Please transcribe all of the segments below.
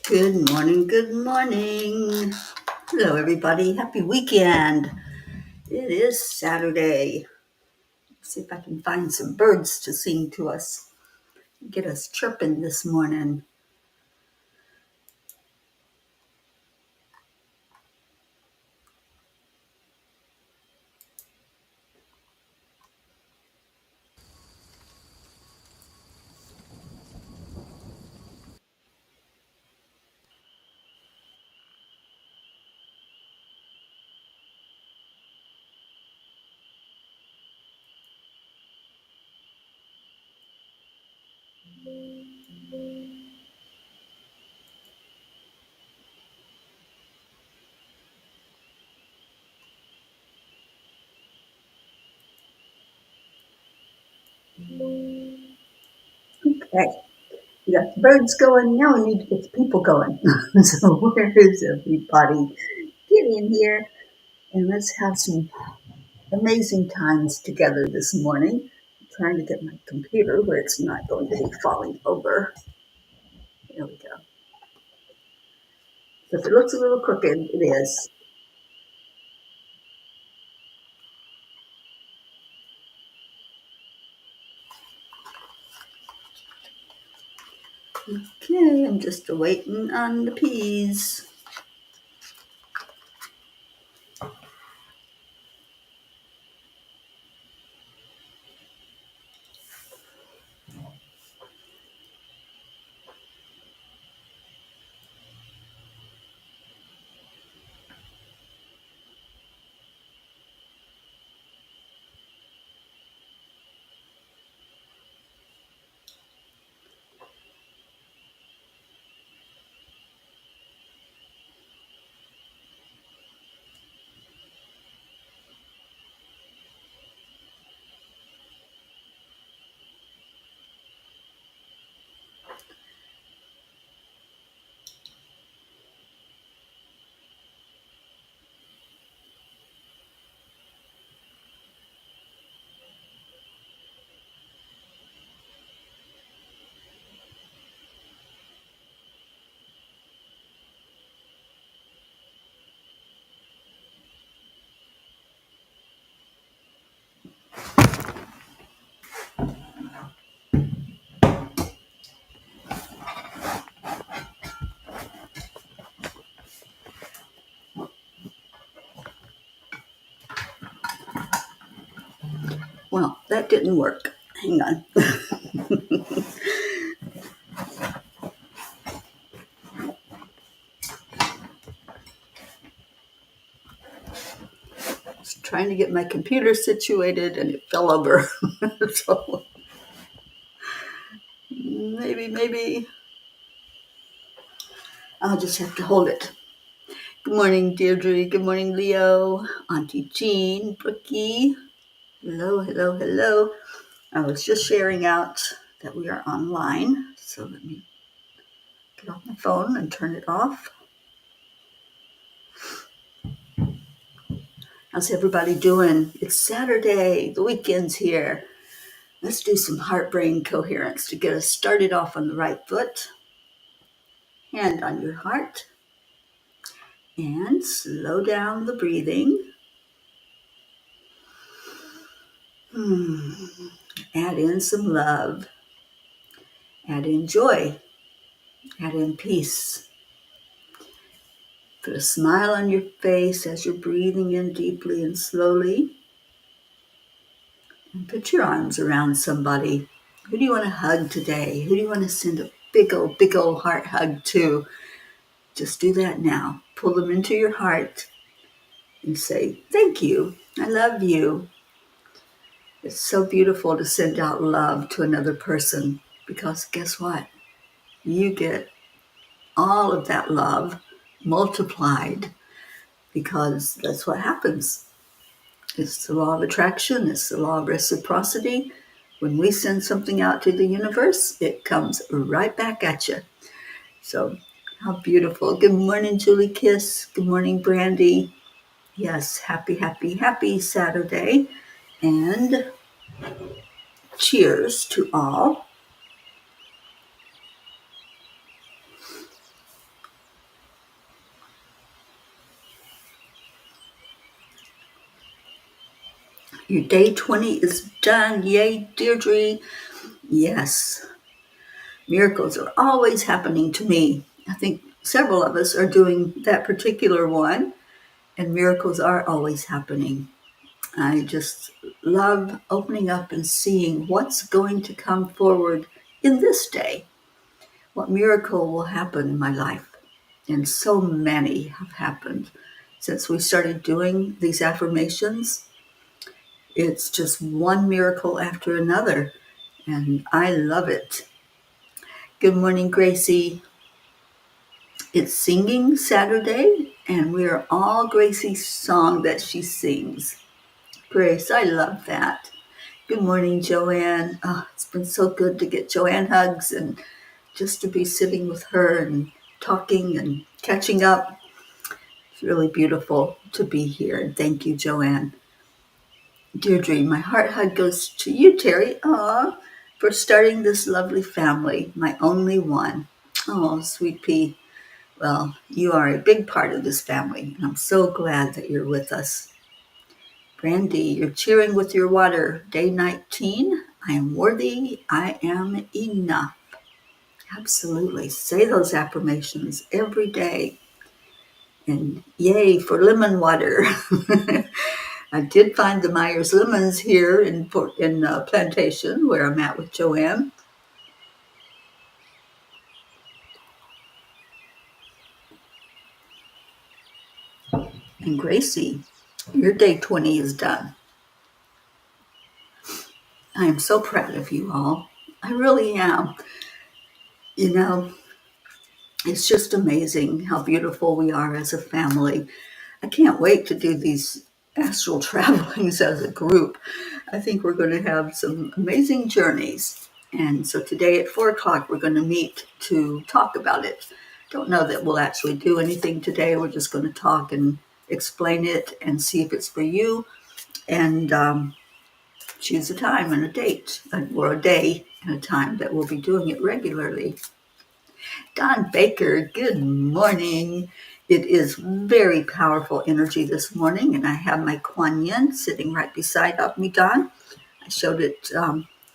Good morning, good morning. Hello, everybody. Happy weekend. It is Saturday. Let's see if I can find some birds to sing to us, get us chirping this morning. Okay, we got the birds going. Now we need to get the people going. So, where is everybody? Get in here and let's have some amazing times together this morning. I'm trying to get my computer where it's not going to be falling over. There we go. So if it looks a little crooked, it is. Okay, I'm just waiting on the peas. Well, that didn't work. Hang on. I was trying to get my computer situated and it fell over. So maybe I'll just have to hold it. Good morning, Deirdre. Good morning, Leo. Auntie Jean, Brookie. Hello, hello, hello. I was just sharing out that we are online. So let me get off my phone and turn it off. How's everybody doing? It's Saturday. The weekend's here. Let's do some heart brain coherence to get us started off on the right foot. Hand on your heart. And slow down the breathing. Add in some love. Add in joy. Add in peace. Put a smile on your face as you're breathing in deeply and slowly. And put your arms around somebody. Who do you want to hug today? Who do you want to send a big old heart hug to? Just do that now. Pull them into your heart and say, thank you. I love you. It's so beautiful to send out love to another person because guess what? You get all of that love multiplied because that's what happens. It's the law of attraction. It's the law of reciprocity. When we send something out to the universe, it comes right back at you. So how beautiful. Good morning, Julie Kiss. Good morning, Brandy. Yes, happy Saturday. And cheers to all. Your day 20 is done. Yay, Deirdre. Yes, miracles are always happening to me. I think several of us are doing that particular one, and miracles are always happening. I just love opening up and seeing what's going to come forward in this day. What miracle will happen in my life? And so many have happened since we started doing these affirmations. It's just one miracle after another, and I love it. Good morning, Gracie. It's Singing Saturday, and we are all Gracie's song that she sings. Grace, I love that. Good morning, Joanne. Oh, it's been so good to get Joanne hugs and just to be sitting with her and talking and catching up. It's really beautiful to be here. And thank you, Joanne. Deirdre, my heart hug goes to you, Teri. Aw, for starting this lovely family, my only one. Oh, sweet pea. Well, you are a big part of this family, and I'm so glad that you're with us. Brandy, you're cheering with your water. Day 19, I am worthy, I am enough. Absolutely. Say those affirmations every day. And yay for lemon water. I did find the Myers lemons here in Plantation, where I'm at with Joanne. And Gracie, your day 20 is done. I am so proud of you all. I really am. You know, it's just amazing how beautiful we are as a family. I can't wait to do these astral travelings as a group. I think we're going to have some amazing journeys. And so today at 4 o'clock, we're going to meet to talk about it. Don't know that we'll actually do anything today. We're just going to talk and explain it and see if it's for you, and choose a time and a date, or a day and a time that we'll be doing it regularly. Don Baker, good morning. It is very powerful energy this morning, and I have my Kuan Yin sitting right beside of me, Don. I showed it,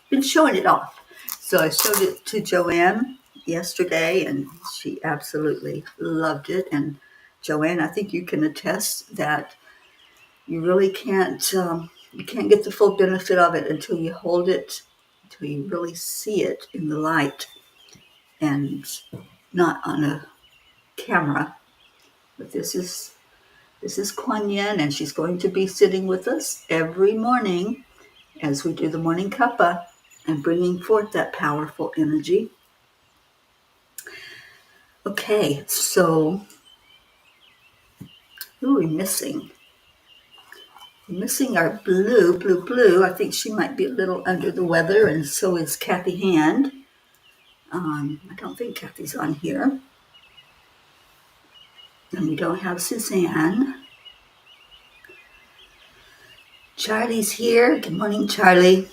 been showing it off. So I showed it to Joanne yesterday, and she absolutely loved it. And Joanne, I think you can attest that you really you can't get the full benefit of it until you hold it, until you really see it in the light and not on a camera. But this is Kuan Yin, and she's going to be sitting with us every morning as we do the morning cuppa and bringing forth that powerful energy. Okay, so who are we missing? We're missing our blue. I think she might be a little under the weather, and so is Kathy Hand. I don't think Kathy's on here. And we don't have Suzanne. Charlie's here. Good morning, Charlie.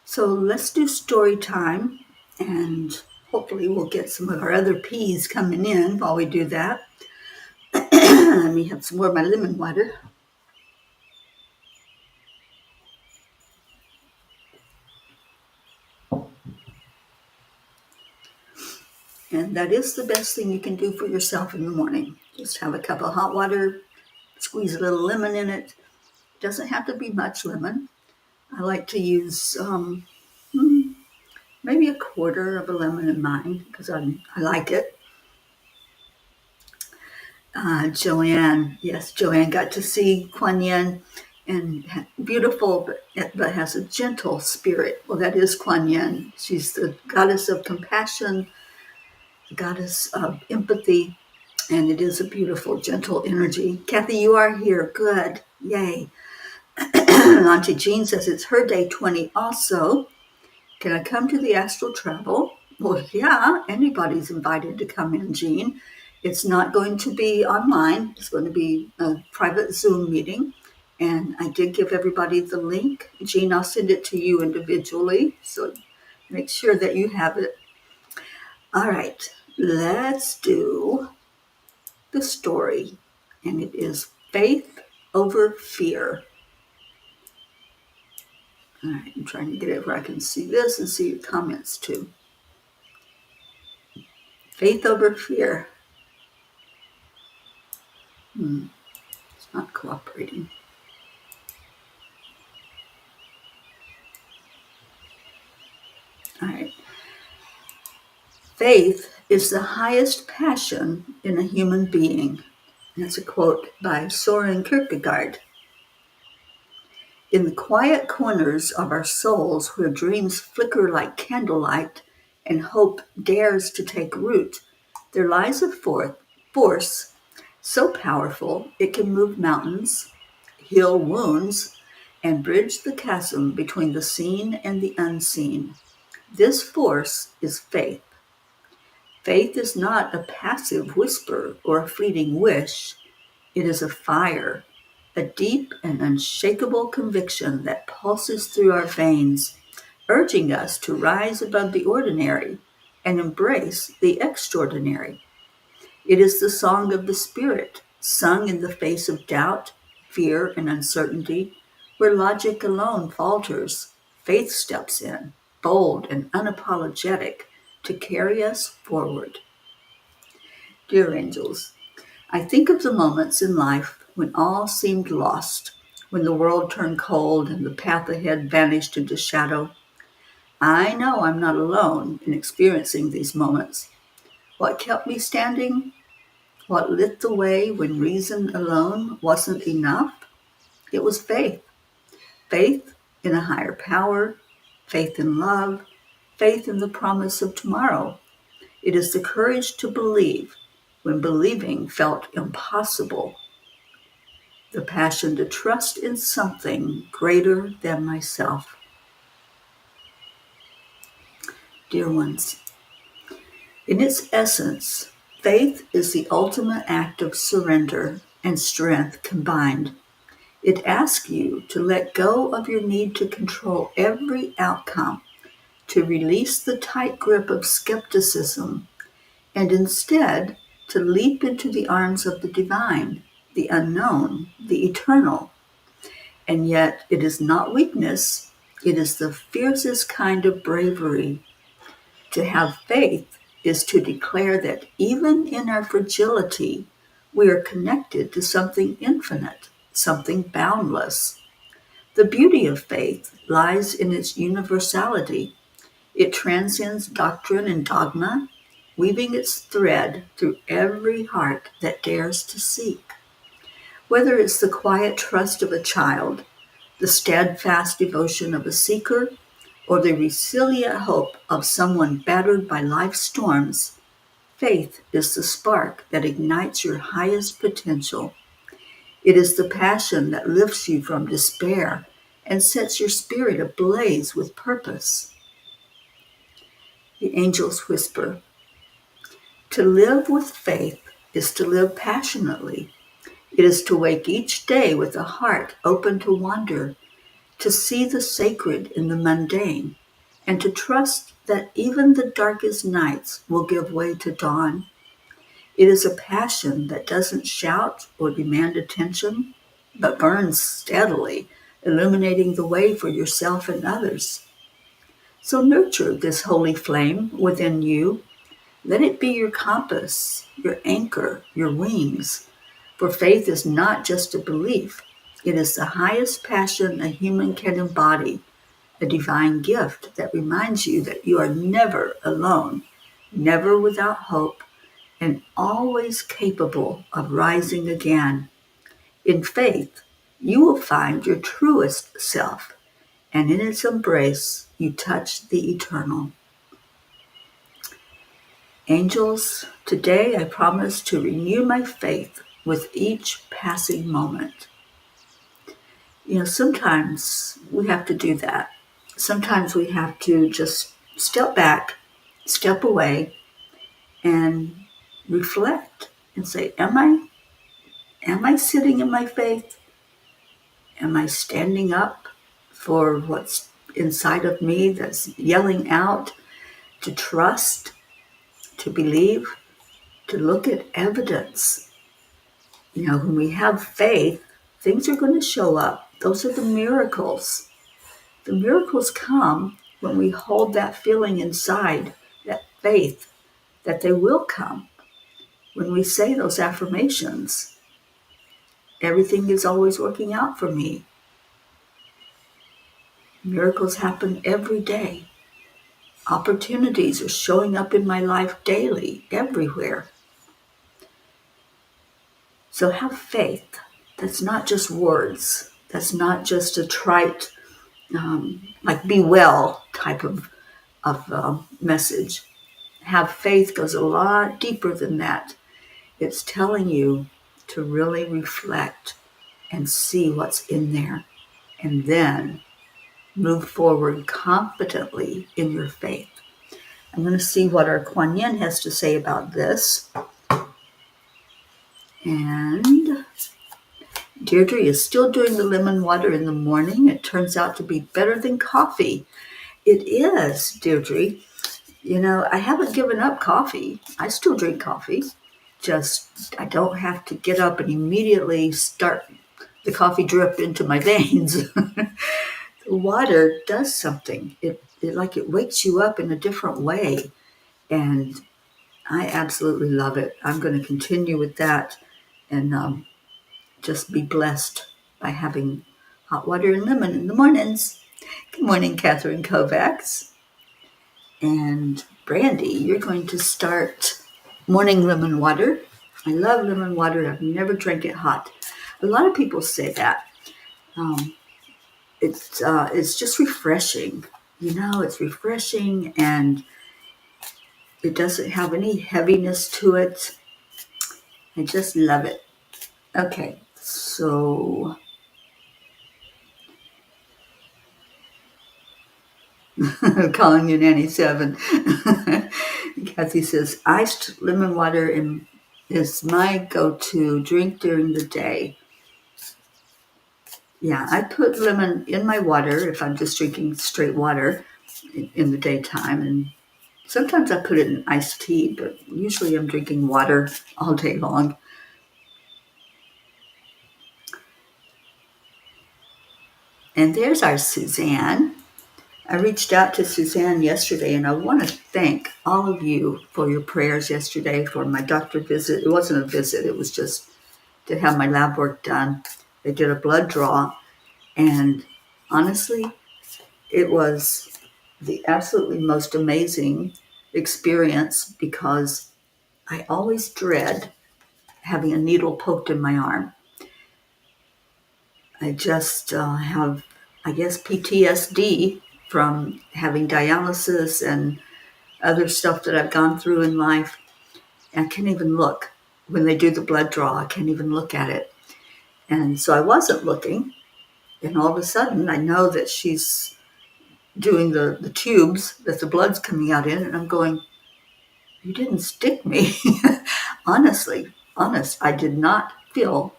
So let's do story time, and hopefully we'll get some of our other peas coming in while we do that. Let me have some more of my lemon water. And that is the best thing you can do for yourself in the morning. Just have a cup of hot water, squeeze a little lemon in it. It doesn't have to be much lemon. I like to use maybe a quarter of a lemon in mine because I like it. Joanne, yes, Joanne got to see Kuan Yin, and beautiful, but has a gentle spirit. Well, that is Kuan Yin. She's the goddess of compassion, the goddess of empathy, and it is a beautiful, gentle energy. Kathy, you are here. Good. Yay. Auntie Jean says it's her day 20 also. Can I come to the astral travel? Well, yeah, anybody's invited to come in, Jean. It's not going to be online. It's going to be a private Zoom meeting. And I did give everybody the link. Jean, I'll send it to you individually. So make sure that you have it. All right, let's do the story. And it is Faith Over Fear. All right, I'm trying to get it where I can see this and see your comments too. Faith over fear. It's not cooperating. All right. Faith is the highest passion in a human being. That's a quote by Soren Kierkegaard. In the quiet corners of our souls where dreams flicker like candlelight and hope dares to take root, there lies a force so powerful it can move mountains, heal wounds, and bridge the chasm between the seen and the unseen. This force is faith. Faith is not a passive whisper or a fleeting wish. It is a fire, a deep and unshakable conviction that pulses through our veins, urging us to rise above the ordinary and embrace the extraordinary. It is the song of the Spirit, sung in the face of doubt, fear, and uncertainty, where logic alone falters. Faith steps in, bold and unapologetic, to carry us forward. Dear angels, I think of the moments in life when all seemed lost, when the world turned cold and the path ahead vanished into shadow. I know I'm not alone in experiencing these moments. What kept me standing? What lit the way when reason alone wasn't enough? It was faith. Faith in a higher power, faith in love, faith in the promise of tomorrow. It is the courage to believe when believing felt impossible, the passion to trust in something greater than myself. Dear ones, in its essence, faith is the ultimate act of surrender and strength combined. It asks you to let go of your need to control every outcome, to release the tight grip of skepticism, and instead to leap into the arms of the divine, the unknown, the eternal. And yet it is not weakness, it is the fiercest kind of bravery. To have faith is to declare that even in our fragility, we are connected to something infinite, something boundless. The beauty of faith lies in its universality. It transcends doctrine and dogma, weaving its thread through every heart that dares to seek. Whether it's the quiet trust of a child, the steadfast devotion of a seeker, or the resilient hope of someone battered by life's storms, faith is the spark that ignites your highest potential. It is the passion that lifts you from despair and sets your spirit ablaze with purpose. The angels whisper, to live with faith is to live passionately. It is to wake each day with a heart open to wonder, to see the sacred in the mundane, and to trust that even the darkest nights will give way to dawn. It is a passion that doesn't shout or demand attention, but burns steadily, illuminating the way for yourself and others. So nurture this holy flame within you. Let it be your compass, your anchor, your wings. For faith is not just a belief, it is the highest passion a human can embody, a divine gift that reminds you that you are never alone, never without hope, and always capable of rising again. In faith, you will find your truest self, and in its embrace, you touch the eternal. Angels, today I promise to renew my faith with each passing moment. Sometimes we have to do that. Sometimes we have to just step back, step away, and reflect and say, am I sitting in my faith? Am I standing up for what's inside of me that's yelling out to trust, to believe, to look at evidence? When we have faith, things are going to show up. Those are the miracles. The miracles come when we hold that feeling inside, that faith that they will come. When we say those affirmations, everything is always working out for me. Miracles happen every day. Opportunities are showing up in my life daily, everywhere. So have faith. That's not just words. That's not just a trite, like be well type of message. Have faith goes a lot deeper than that. It's telling you to really reflect and see what's in there, and then move forward confidently in your faith. I'm going to see what our Kuan Yin has to say about this. And Deirdre is still doing the lemon water in the morning. It turns out to be better than coffee. It is, Deirdre. You know, I haven't given up coffee. I still drink coffee. Just, I don't have to get up and immediately start the coffee drip into my veins. The water does something. It wakes you up in a different way. And I absolutely love it. I'm going to continue with that and just be blessed by having hot water and lemon in the mornings. Good morning, Catherine Kovacs. And Brandy, you're going to start morning lemon water. I love lemon water. I've never drank it hot. A lot of people say that. It's just refreshing. You know, it's refreshing and it doesn't have any heaviness to it. I just love it. Okay, so calling you Nanny 7. Kathy says, iced lemon water is my go-to drink during the day. Yeah, I put lemon in my water if I'm just drinking straight water in the daytime. And sometimes I put it in iced tea, but usually I'm drinking water all day long. And there's our Suzanne. I reached out to Suzanne yesterday, and I want to thank all of you for your prayers yesterday for my doctor visit. It wasn't a visit, it was just to have my lab work done. They did a blood draw, and honestly, it was the absolutely most amazing experience because I always dread having a needle poked in my arm. I just have, I guess, PTSD from having dialysis and other stuff that I've gone through in life. I can't even look. When they do the blood draw, I can't even look at it. And so I wasn't looking. And all of a sudden, I know that she's doing the tubes that the blood's coming out in. And I'm going, you didn't stick me. Honest, I did not feel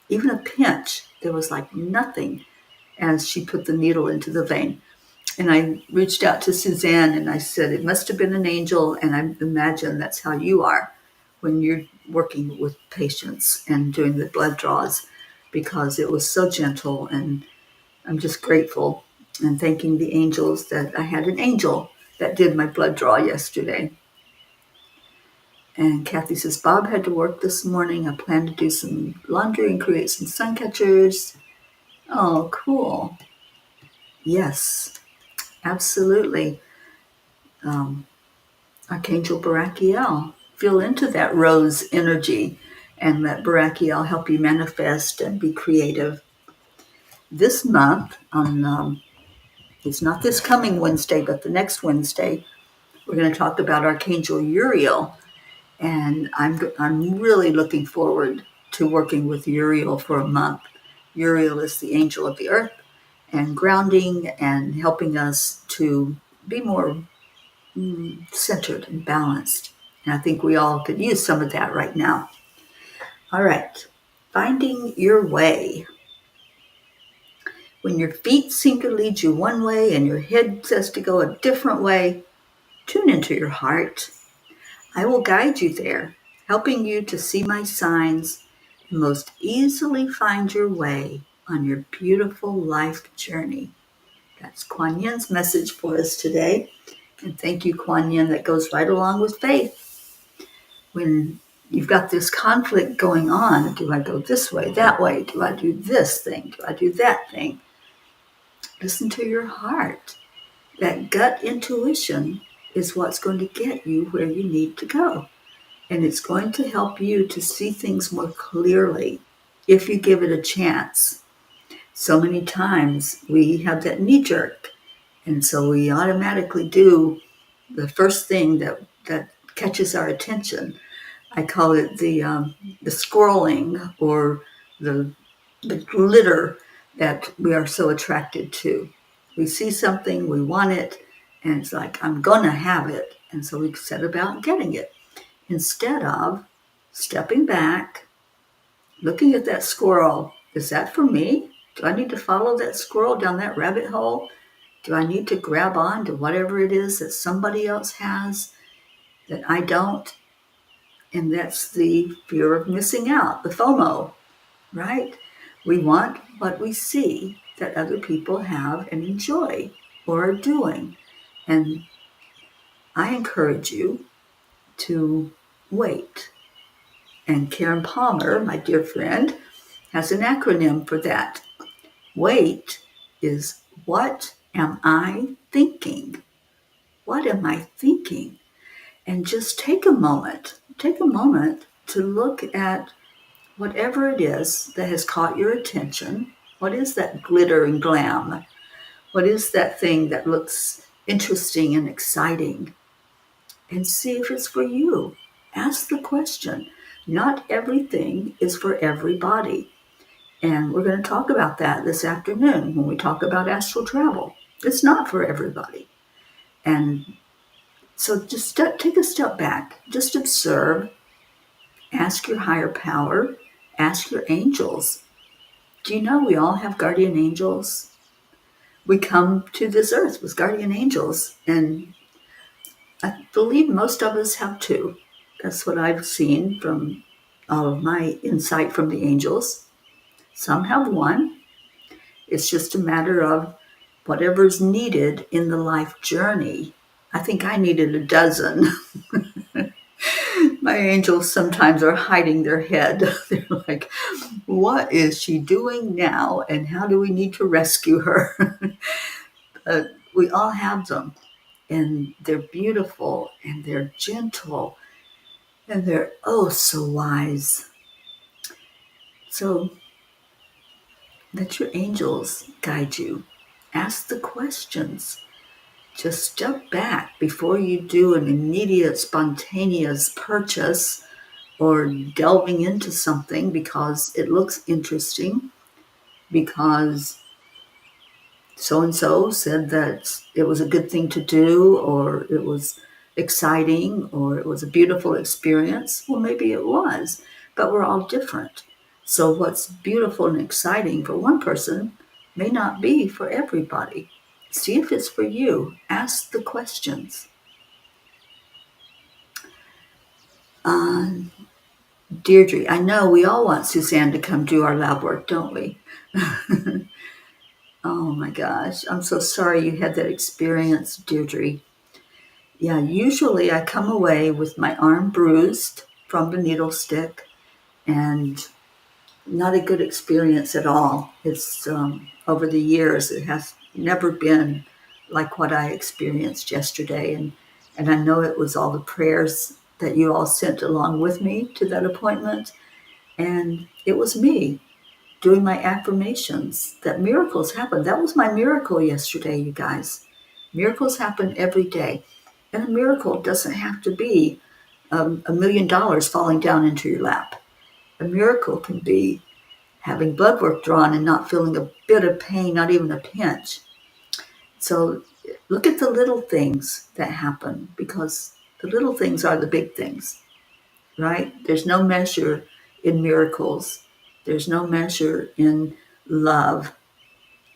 even a pinch. There was like nothing as she put the needle into the vein. And I reached out to Suzanne and I said, it must have been an angel. And I imagine that's how you are when you're working with patients and doing the blood draws, because it was so gentle. And I'm just grateful and thanking the angels that I had an angel that did my blood draw yesterday. And Kathy says, Bob had to work this morning. I plan to do some laundry and create some sun catchers. Oh, cool. Yes, absolutely. Archangel Barachiel, feel into that rose energy and let Barachiel help you manifest and be creative. This month, it's not this coming Wednesday, but the next Wednesday, we're going to talk about Archangel Uriel. And I'm really looking forward to working with Uriel for a month. Uriel is the angel of the earth and grounding and helping us to be more centered and balanced. And I think we all could use some of that right now. All right, finding your way. When your feet seem to lead you one way and your head says to go a different way, tune into your heart. I will guide you there, helping you to see my signs and most easily find your way on your beautiful life journey. That's Kuan Yin's message for us today. And thank you, Kuan Yin. That goes right along with faith. When you've got this conflict going on, do I go this way, that way? Do I do this thing? Do I do that thing? Listen to your heart. That gut intuition is what's going to get you where you need to go. And it's going to help you to see things more clearly if you give it a chance. So many times we have that knee jerk, and so we automatically do the first thing that catches our attention. I call it the scrolling, or the glitter that we are so attracted to. We see something, we want it, and it's like, I'm gonna have it. And so we set about getting it instead of stepping back, looking at that squirrel. Is that for me? Do I need to follow that squirrel down that rabbit hole? Do I need to grab on to whatever it is that somebody else has that I don't? And that's the fear of missing out, the FOMO, right? We want what we see that other people have and enjoy or are doing. And I encourage you to wait. And Karen Palmer, my dear friend, has an acronym for that. WAIT is, what am I thinking? What am I thinking? And just take a moment to look at whatever it is that has caught your attention. What is that glitter and glam? What is that thing that looks interesting and exciting? And see if it's for you. Ask the question. Not everything is for everybody. And we're going to talk about that this afternoon when we talk about astral travel. It's not for everybody. And so just take a step back. Just observe. Ask your higher power. Ask your angels. Do you know we all have guardian angels? We come to this earth with guardian angels, and I believe most of us have two. That's what I've seen from all of my insight from the angels. Some have one. It's just a matter of whatever's needed in the life journey. I think I needed a dozen. My angels sometimes are hiding their head. They're like, what is she doing now? And how do we need to rescue her? But we all have them. And they're beautiful, and they're gentle, and they're oh so wise. So let your angels guide you. Ask the questions. Just step back before you do an immediate, spontaneous purchase or delving into something because it looks interesting, because so-and-so said that it was a good thing to do, or it was exciting, or it was a beautiful experience. Well, maybe it was, but we're all different. So what's beautiful and exciting for one person may not be for everybody. See if it's for you. Ask the questions. Deirdre, I know we all want Suzanne to come do our lab work, don't we? Oh my gosh, I'm so sorry you had that experience, Deirdre. Yeah, usually I come away with my arm bruised from the needle stick and not a good experience at all. It's over the years, it has never been like what I experienced yesterday. And I know it was all the prayers that you all sent along with me to that appointment. And it was me doing my affirmations that miracles happen. That was my miracle yesterday, you guys. Miracles happen every day. And a miracle doesn't have to be $1 million falling down into your lap. A miracle can be having blood work drawn and not feeling a bit of pain, not even a pinch. So look at the little things that happen, because the little things are the big things, right? There's no measure in miracles. There's no measure in love.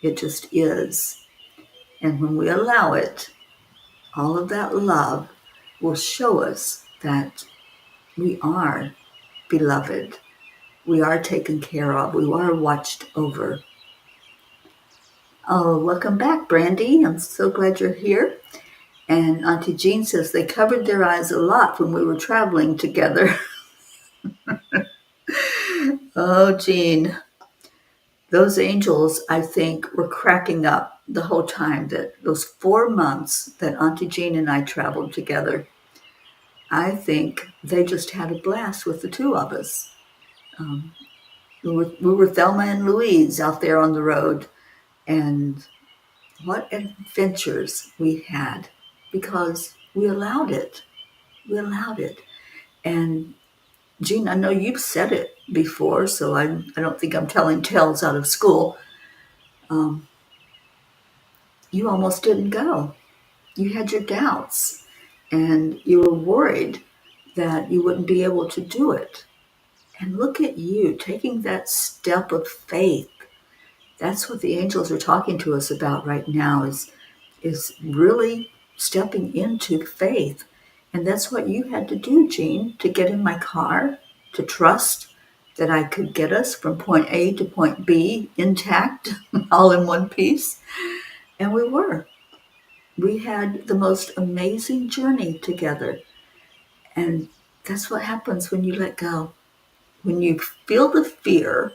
It just is. And when we allow it, all of that love will show us that we are beloved. We are taken care of. We are watched over. Oh, welcome back, Brandy. I'm so glad you're here. And Auntie Jean says they covered their eyes a lot when we were traveling together. Oh, Jean, those angels, I think, were cracking up the whole time. That those 4 months that Auntie Jean and I traveled together, I think they just had a blast with the two of us. Um, we were Thelma and Louise out there on the road, and what adventures we had because we allowed it. We allowed it. And Jean, I know you've said it before, so I don't think I'm telling tales out of school. Um, you almost didn't go. You had your doubts, and you were worried that you wouldn't be able to do it. And look at you taking that step of faith. That's what the angels are talking to us about right now is really stepping into faith. And that's what you had to do, Jean, to get in my car, to trust that I could get us from point A to point B intact, all in one piece. And we were. We had the most amazing journey together. And that's what happens when you let go. When you feel the fear,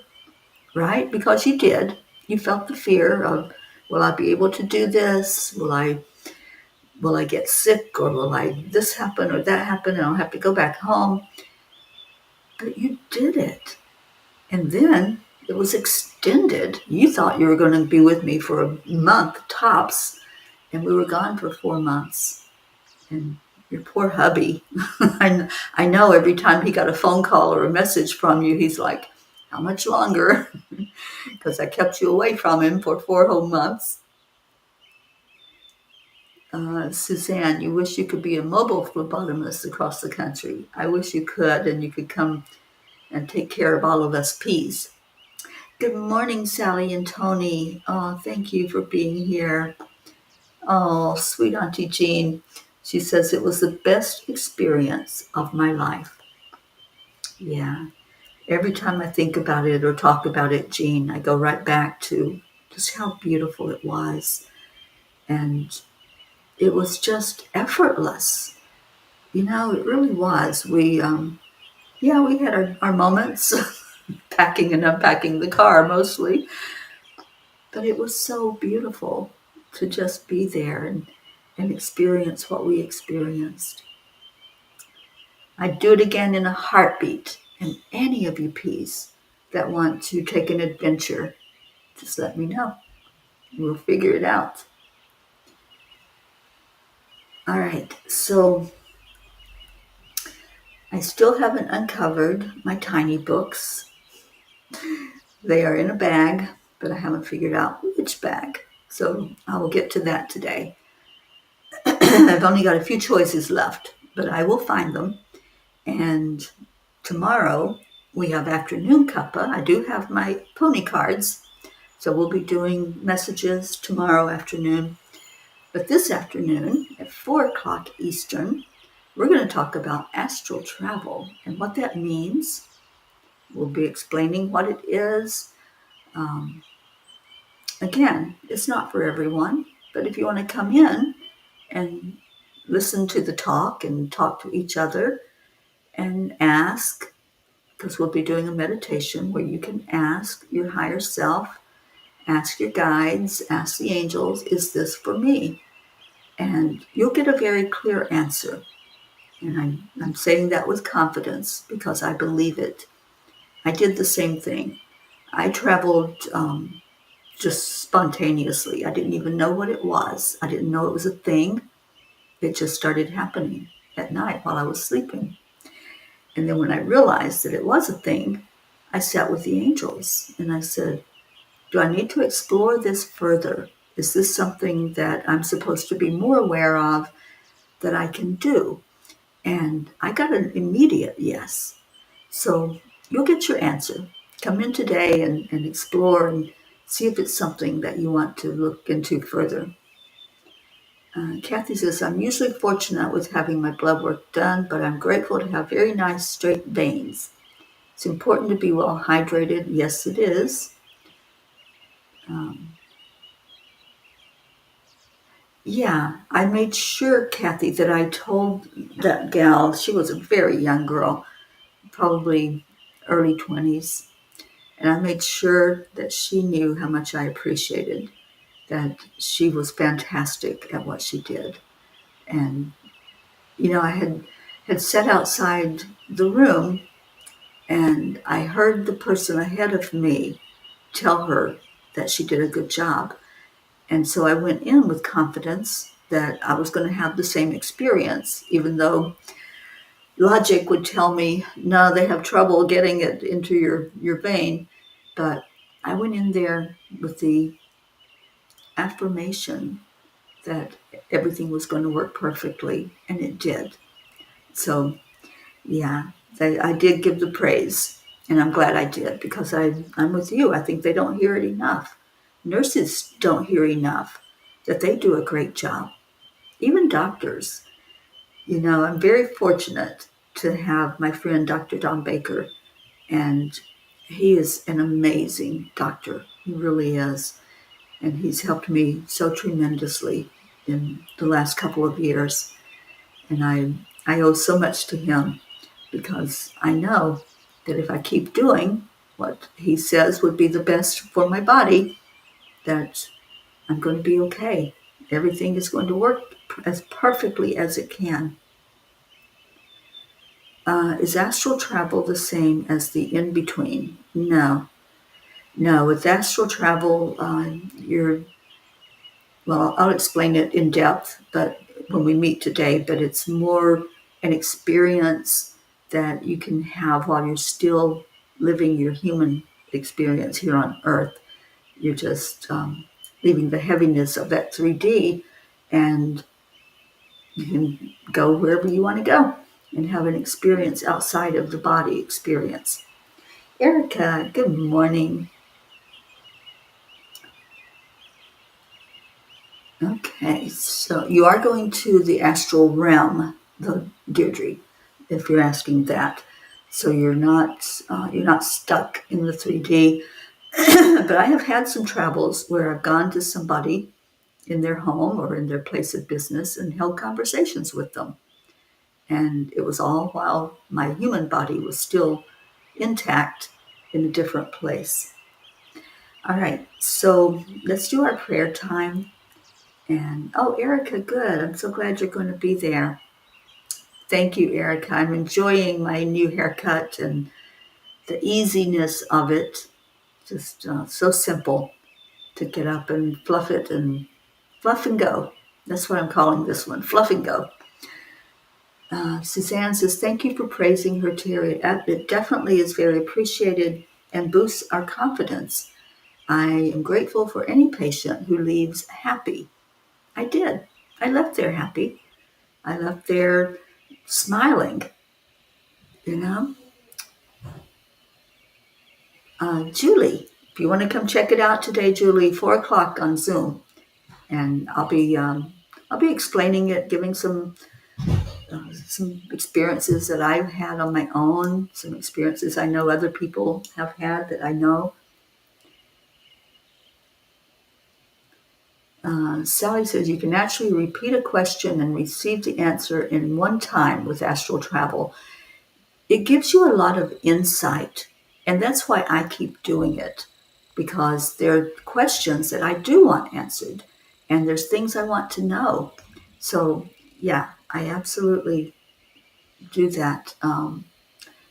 right? Because you did. You felt the fear of, will I be able to do this? Will I get sick, or will I this happen or that happen and I'll have to go back home? But you did it. And then it was extended. You thought you were going to be with me for a month tops, and we were gone for 4 months. And your poor hubby, I know every time he got a phone call or a message from you, he's like, how much longer? Because I kept you away from him for 4 whole months. Suzanne, you wish you could be a mobile phlebotomist across the country. I wish you could, and you could come and take care of all of us peas. Good morning, Sally and Tony. Oh, thank you for being here. Oh, sweet Auntie Jean. She says it was the best experience of my life. Yeah. Every time I think about it or talk about it, Jean, I go right back to just how beautiful it was. And it was just effortless. It really was. We had our moments packing and unpacking the car mostly, but it was so beautiful to just be there and experience what we experienced. I'd do it again in a heartbeat. And any of you peas that want to take an adventure, just let me know. We'll figure it out. All right, so I still haven't uncovered my tiny books. They are in a bag, but I haven't figured out which bag. So I will get to that today. I've only got a few choices left, but I will find them. And tomorrow we have afternoon cuppa. I do have my pony cards, so we'll be doing messages tomorrow afternoon. But this afternoon at 4 o'clock Eastern, we're going to talk about astral travel and what that means. We'll be explaining what it is. Again, it's not for everyone, but if you want to come in and listen to the talk and talk to each other and ask, because we'll be doing a meditation where you can ask your higher self, ask your guides, ask the angels, is this for me? And you'll get a very clear answer. And I'm saying that with confidence because I believe it. I did the same thing. I traveled just spontaneously. I didn't even know what it was. I didn't know it was a thing. It just started happening at night while I was sleeping. And then when I realized that it was a thing, I sat with the angels and I said, do I need to explore this further? Is this something that I'm supposed to be more aware of that I can do? And I got an immediate yes. So you'll get your answer. Come in today and explore and see if it's something that you want to look into further. Kathy says, I'm usually fortunate with having my blood work done, but I'm grateful to have very nice straight veins. It's important to be well hydrated. Yes, it is. Yeah, I made sure, Kathy, that I told that gal, she was a very young girl, probably early 20s, and I made sure that she knew how much I appreciated that she was fantastic at what she did. And, I had sat outside the room and I heard the person ahead of me tell her that she did a good job. And so I went in with confidence that I was going to have the same experience, even though logic would tell me, no, they have trouble getting it into your vein. But I went in there with the affirmation that everything was going to work perfectly, and it did. So, yeah, I did give the praise, and I'm glad I did because I'm with you. I think they don't hear it enough. Nurses don't hear enough that they do a great job. Even doctors. I'm very fortunate to have my friend Dr. Don Baker, and he is an amazing doctor. He really is. And he's helped me so tremendously in the last couple of years. And I owe so much to him because I know that if I keep doing what he says would be the best for my body, that I'm going to be okay. Everything is going to work as perfectly as it can. Is astral travel the same as the in-between? No. No, with astral travel, I'll explain it in depth, but when we meet today, but it's more an experience that you can have while you're still living your human experience here on Earth. You're just leaving the heaviness of that 3D, and you can go wherever you want to go and have an experience outside of the body experience. Erica, good morning. Okay, so you are going to the astral realm, the Deirdre, if you're asking that. So you're not stuck in the 3D. But I have had some travels where I've gone to somebody in their home or in their place of business and held conversations with them. And it was all while my human body was still intact in a different place. All right, so let's do our prayer time. And oh, Erica, good. I'm so glad you're going to be there. Thank you, Erica. I'm enjoying my new haircut and the easiness of it. Just so simple to get up and fluff it and fluff and go. That's what I'm calling this one, fluff and go. Suzanne says, thank you for praising her, Teri. It definitely is very appreciated and boosts our confidence. I am grateful for any patient who leaves happy. I did. I left there happy. I left there smiling, you know. Julie, if you want to come check it out today, Julie, 4 o'clock on Zoom, and I'll be explaining it, giving some experiences that I've had on my own, some experiences I know other people have had that I know. Sally says you can actually repeat a question and receive the answer in one time with astral travel. It gives you a lot of insight, and that's why I keep doing it, because there are questions that I do want answered, and there's things I want to know. So, yeah, I absolutely do that.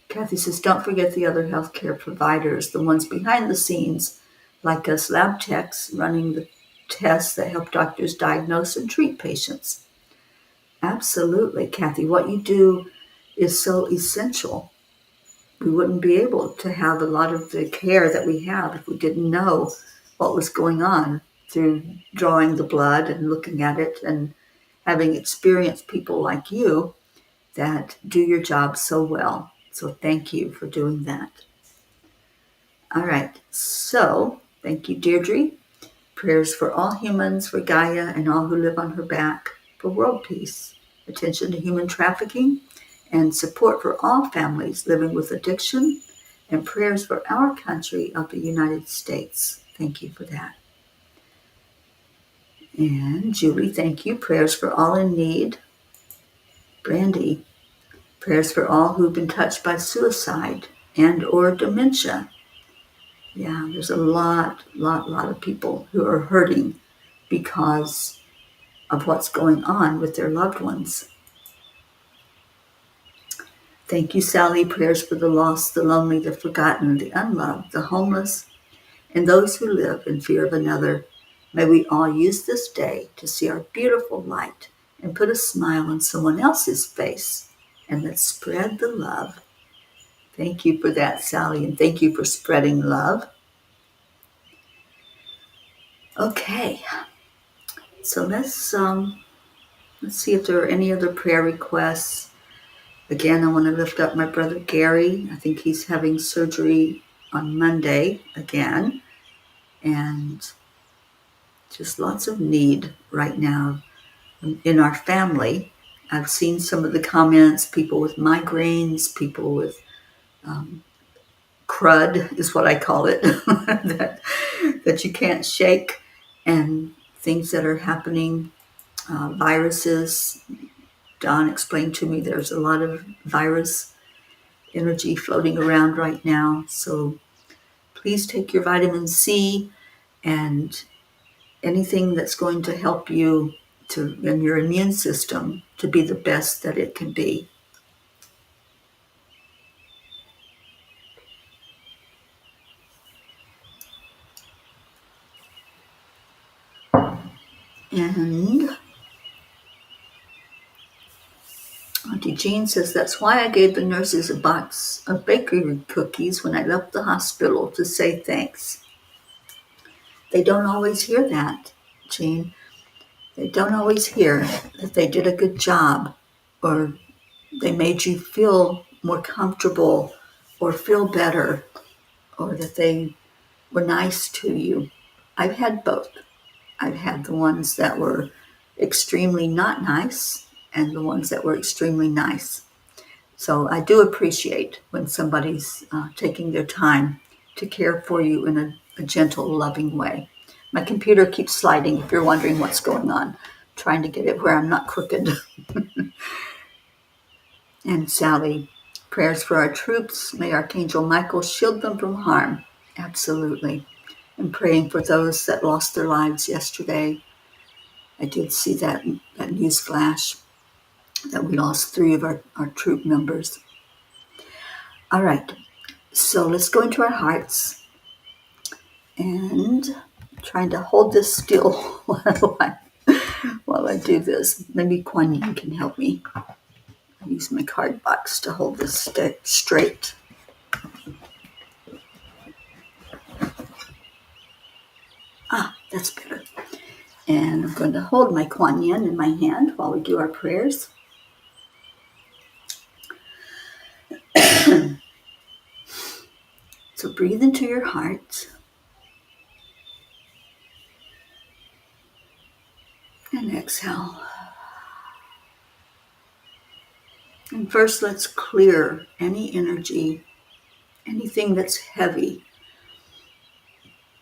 Kathy says, don't forget the other healthcare providers, the ones behind the scenes, like us lab techs running the tests that help doctors diagnose and treat patients. Absolutely, Kathy. What you do is so essential. We wouldn't be able to have a lot of the care that we have if we didn't know what was going on through drawing the blood and looking at it and having experienced people like you that do your job so well. So thank you for doing that. All right. So thank you, Deirdre. Prayers for all humans, for Gaia and all who live on her back, for world peace, attention to human trafficking, and support for all families living with addiction, and prayers for our country of the United States. Thank you for that. And Julie, thank you. Prayers for all in need. Brandy, prayers for all who've been touched by suicide and or dementia. Yeah, there's a lot of people who are hurting because of what's going on with their loved ones. Thank you, Sally. Prayers for the lost, the lonely, the forgotten, the unloved, the homeless, and those who live in fear of another. May we all use this day to see our beautiful light and put a smile on someone else's face. And let's spread the love. Thank you for that, Sally, and thank you for spreading love. Okay, so let's see if there are any other prayer requests. Again, I want to lift up my brother Gary. I think he's having surgery on Monday again, and just lots of need right now in our family. I've seen some of the comments, people with migraines, people with crud is what I call it, that you can't shake, and things that are happening, viruses. Don explained to me there's a lot of virus energy floating around right now. So please take your vitamin C and anything that's going to help you and your immune system to be the best that it can be. And Auntie Jean says, that's why I gave the nurses a box of bakery cookies when I left the hospital to say thanks. They don't always hear that, Jean. They don't always hear that they did a good job, or they made you feel more comfortable or feel better, or that they were nice to you. I've had both. I've had the ones that were extremely not nice and the ones that were extremely nice. So I do appreciate when somebody's taking their time to care for you in a gentle, loving way. My computer keeps sliding if you're wondering what's going on, trying to get it where I'm not crooked. And Sally, prayers for our troops. May Archangel Michael shield them from harm. Absolutely. And praying for those that lost their lives yesterday. I did see that news flash that we lost 3 of our troop members. All right, so let's go into our hearts and trying to hold this still while I do this. Maybe Kuan Yin can help me. I use my card box to hold this straight. That's better. And I'm going to hold my Kuan Yin in my hand while we do our prayers. So breathe into your heart. And exhale. And first, let's clear any energy, anything that's heavy.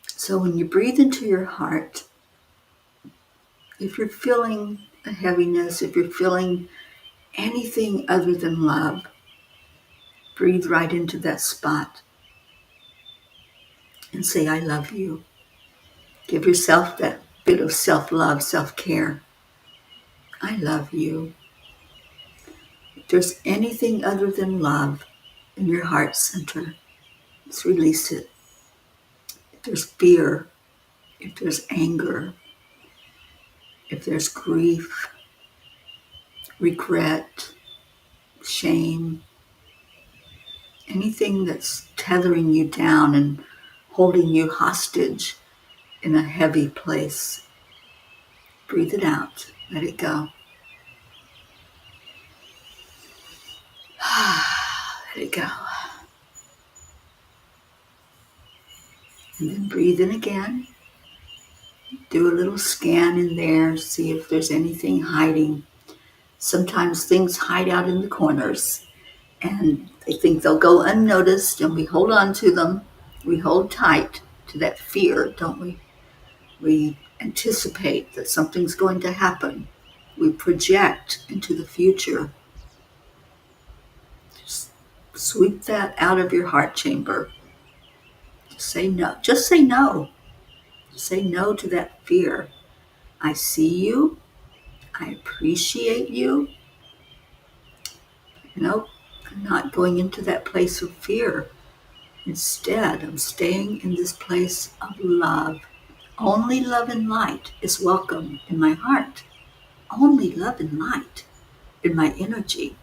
So when you breathe into your heart, if you're feeling a heaviness, if you're feeling anything other than love, breathe right into that spot and say, I love you. Give yourself that bit of self-love, self-care. I love you. If there's anything other than love in your heart center, just release it. If there's fear, if there's anger, if there's grief, regret, shame, anything that's tethering you down and holding you hostage in a heavy place, breathe it out. Let it go. Let it go. And then breathe in again. Do a little scan in there, see if there's anything hiding. Sometimes things hide out in the corners and they think they'll go unnoticed, and we hold on to them. We hold tight to that fear, don't we? We anticipate that something's going to happen. We project into the future. Just sweep that out of your heart chamber. Just say no. Just say no. Say no to that fear. I see you. I appreciate you. Nope, I'm not going into that place of fear. Instead, I'm staying in this place of love. Only love and light is welcome in my heart. Only love and light in my energy.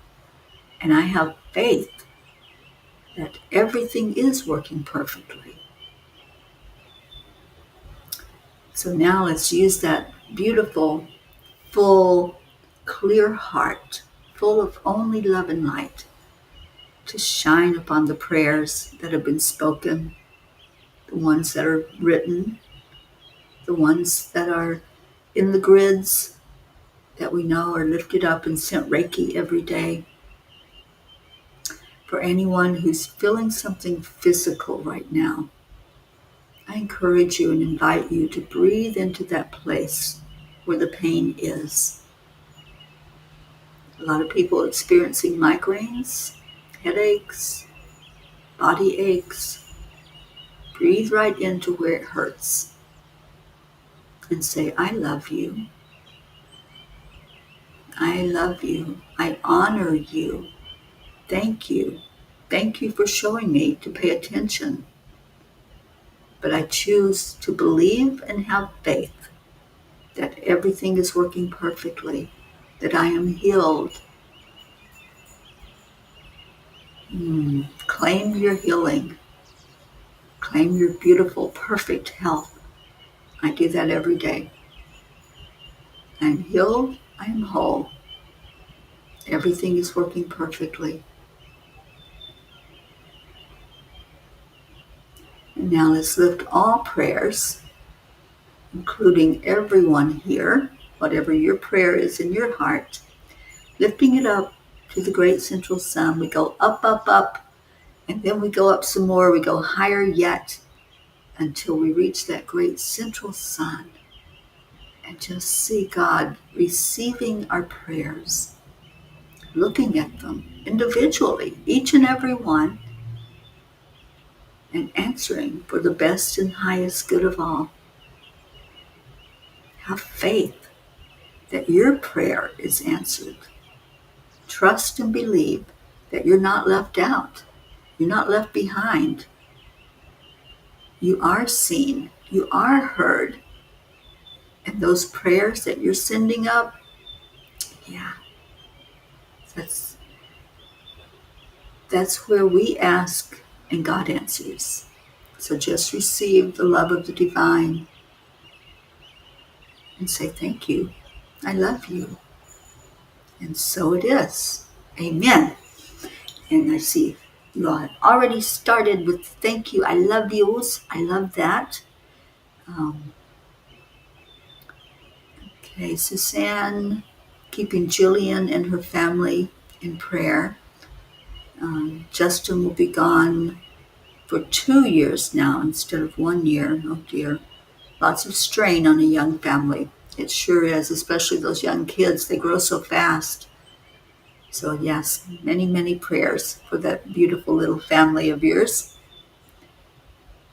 And I have faith that everything is working perfectly. So now let's use that beautiful, full, clear heart, full of only love and light, to shine upon the prayers that have been spoken, the ones that are written, the ones that are in the grids that we know are lifted up and sent Reiki every day. For anyone who's feeling something physical right now, I encourage you and invite you to breathe into that place where the pain is. A lot of people experiencing migraines, headaches, body aches. Breathe right into where it hurts and say, I love you. I love you. I honor you. Thank you. Thank you for showing me to pay attention. But I choose to believe and have faith that everything is working perfectly, that I am healed. Claim your healing. Claim your beautiful, perfect health. I do that every day. I am healed. I am whole. Everything is working perfectly. And now let's lift all prayers, including everyone here, whatever your prayer is in your heart, lifting it up to the great central sun. We go up, up, up, and then we go up some more. We go higher yet until we reach that great central sun, and just see God receiving our prayers, looking at them individually, each and every one, and answering for the best and highest good of all. Have faith that your prayer is answered. Trust and believe that you're not left out. You're not left behind. You are seen. You are heard. And those prayers that you're sending up, yeah, that's where we ask and God answers. So just receive the love of the divine and say thank you. I love you. And so it is. Amen. And I see you all have already started with thank you. I love yous. I love that. Okay, Suzanne, keeping Jillian and her family in prayer. Justin will be gone for 2 years now instead of 1 year. Oh dear. Lots of strain on a young family. It sure is, especially those young kids. They grow so fast. So yes, many, many prayers for that beautiful little family of yours.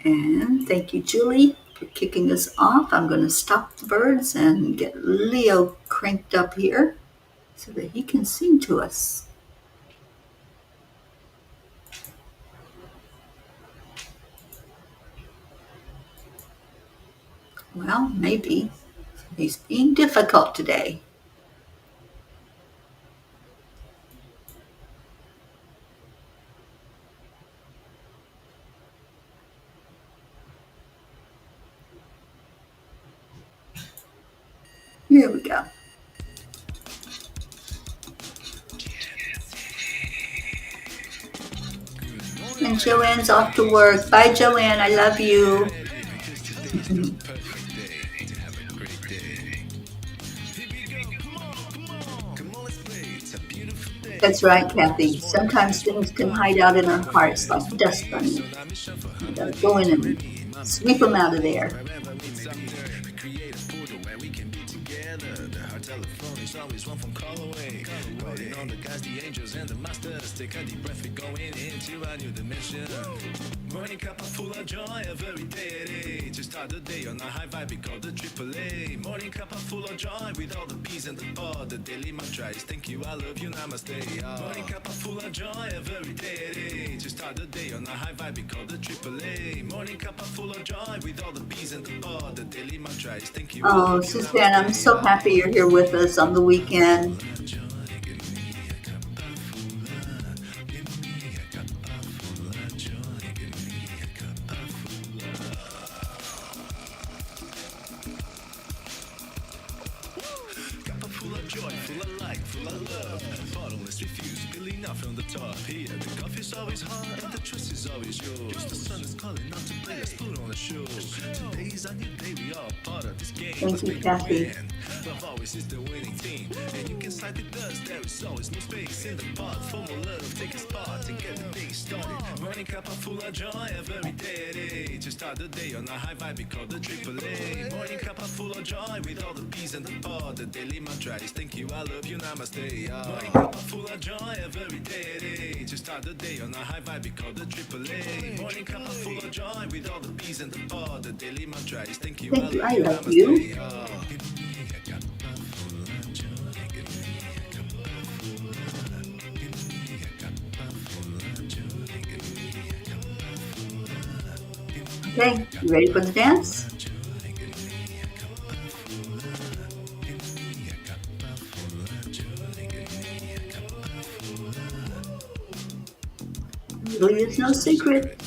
And thank you, Julie, for kicking us off. I'm going to stop the birds and get Leo cranked up here so that he can sing to us. Well, maybe. He's being difficult today. Here we go. And Joanne's off to work. Bye, Joanne. I love you. That's right, Kathy. Sometimes things can hide out in our hearts like dust bunnies. We gotta go in and Sweep them out of there. We create a portal where we can be together. The hard telephone is always one phone call away. Waiting on the guys, the angels, and the masters. Take a deep breath, we're going into a new dimension. Morning cup full of joy, every day. To start the day on a high vibe, we call the AAA. Morning cup full of joy with all the bees and the pod. The daily mantra is thank you, I love you, namaste. Morning cup full of joy, every day. To start the day on a high vibe, we call the AAA. Morning cup full of joy with all the bees and the pod. The daily mantra is thank you, I Oh, love you, Suzanne, I'm namaste. so happy you're here with us on the weekend. Full of joy, full of light, full of love. Bottomless refuse, spilling out from the top. Here, the coffee's always hot and the trust is always yours. The sun is calling out to play, let's put on a show. Today's a new day, we all part of this game. Thank you, Kathy. Love always is the winning team. And you can slide with us, there is always no space in the pot. For more love, take a spot and get the day started. Morning cup full of joy, every day. To start the day on a high vibe, we call the AAA. Morning cup full of joy with all the bees and the pod. The daily mantra is thank you, I love you, namaste. Morning cup full of joy, every day. To start the day on a high vibe, we call the AAA. Morning cup full of joy with all the bees and the pod. The daily mantra is thank you, Thank you, I I love love you. you, namaste. Okay, you ready for the dance? Really is no secret.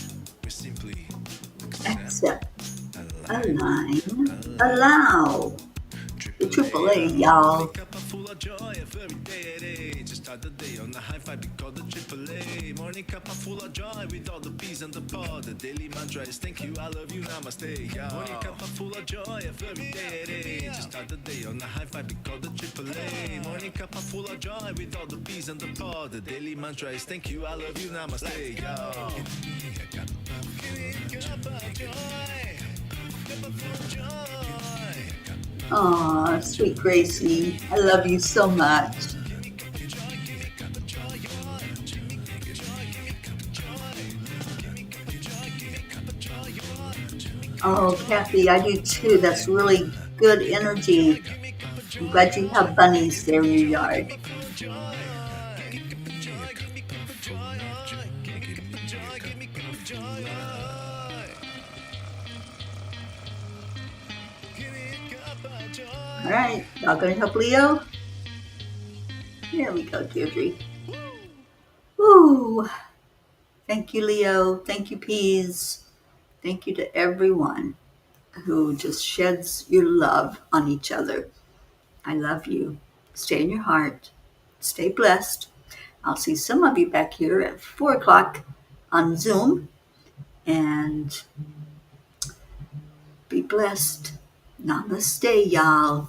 Accept, align, allow. The AAA, y'all. Full of joy every day. Just start the day on a high vibe, we call the AAA. Morning cup full of joy with all the bees and the pod. The daily mantra is thank you, I love you, namaste. Morning cup full of joy every day. Just start the day on a high vibe, we call the AAA. Morning cup full of joy with all the bees and the pod. The daily mantra is thank you, I love you, namaste. Aw, sweet Gracie, I love you so much. Oh, Kathy, I do too. That's really good energy. I'm glad you have bunnies there in your yard. All right, y'all gonna help Leo? There we go, Deirdre. Woo! Thank you, Leo. Thank you, Peas. Thank you to everyone who just sheds your love on each other. I love you. Stay in your heart. Stay blessed. I'll see some of you back here at 4 o'clock on Zoom. And be blessed. Namaste, y'all.